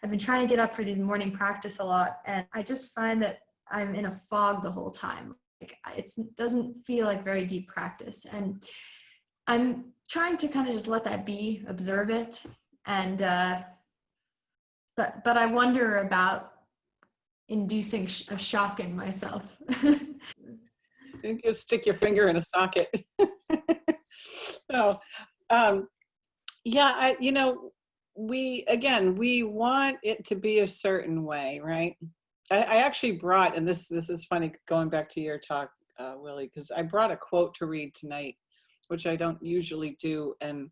I've been trying to get up for these morning practice a lot, and I just find that I'm in a fog the whole time. Like it doesn't feel like very deep practice, and I'm trying to kind of just let that be, observe it, and but I wonder about inducing a shock in myself. You can stick your finger in a socket. So, yeah, we want it to be a certain way, right? I actually brought, and this is funny, going back to your talk, Willie, because I brought a quote to read tonight, which I don't usually do, and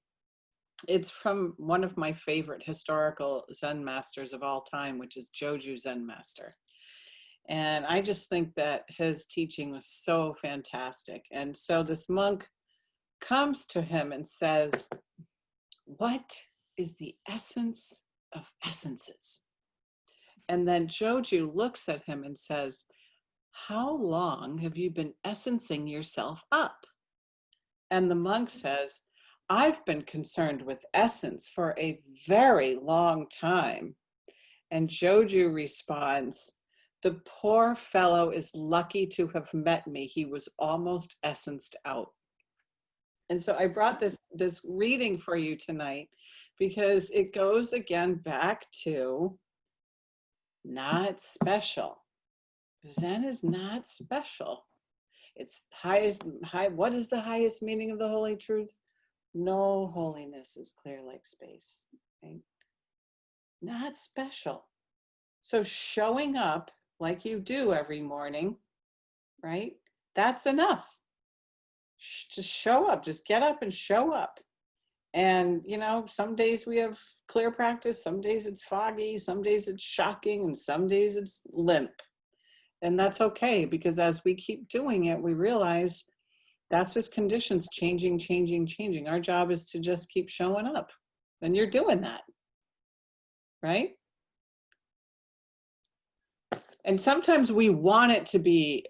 it's from one of my favorite historical Zen masters of all time, which is Joju Zen Master. And I just think that his teaching was so fantastic. And so this monk comes to him and says, "What is the essence of essences?" And then Joju looks at him and says, "How long have you been essencing yourself up?" And the monk says, "I've been concerned with essence for a very long time." And Joju responds, "The poor fellow is lucky to have met me. He was almost essenced out." And so I brought this reading for you tonight because it goes again back to not special. Zen is not special. It's what is the highest meaning of the holy truth? No holiness is clear like space, right? Not special. So showing up like you do every morning, right? That's enough. Just show up, just get up and show up. And, some days we have clear practice, some days it's foggy, some days it's shocking, and some days it's limp. And that's okay, because as we keep doing it, we realize that's just conditions changing. Our job is to just keep showing up. And you're doing that, right? And sometimes we want it to be,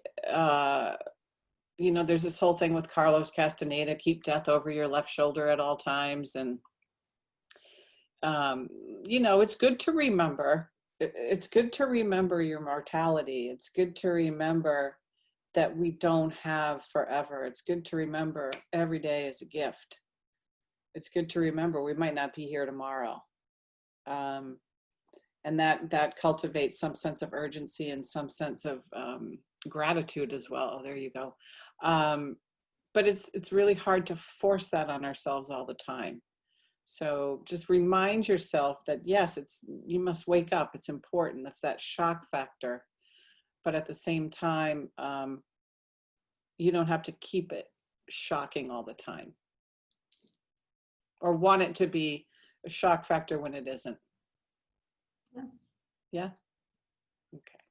there's this whole thing with Carlos Castaneda, keep death over your left shoulder at all times. And, it's good to remember. It's good to remember your mortality. It's good to remember that we don't have forever. It's good to remember every day is a gift. It's good to remember we might not be here tomorrow. And that cultivates some sense of urgency and some sense of gratitude as well. Oh, there you go. But it's really hard to force that on ourselves all the time. So just remind yourself that yes, you must wake up. It's important. That's that shock factor. But at the same time, you don't have to keep it shocking all the time, or want it to be a shock factor when it isn't. Yeah. Okay.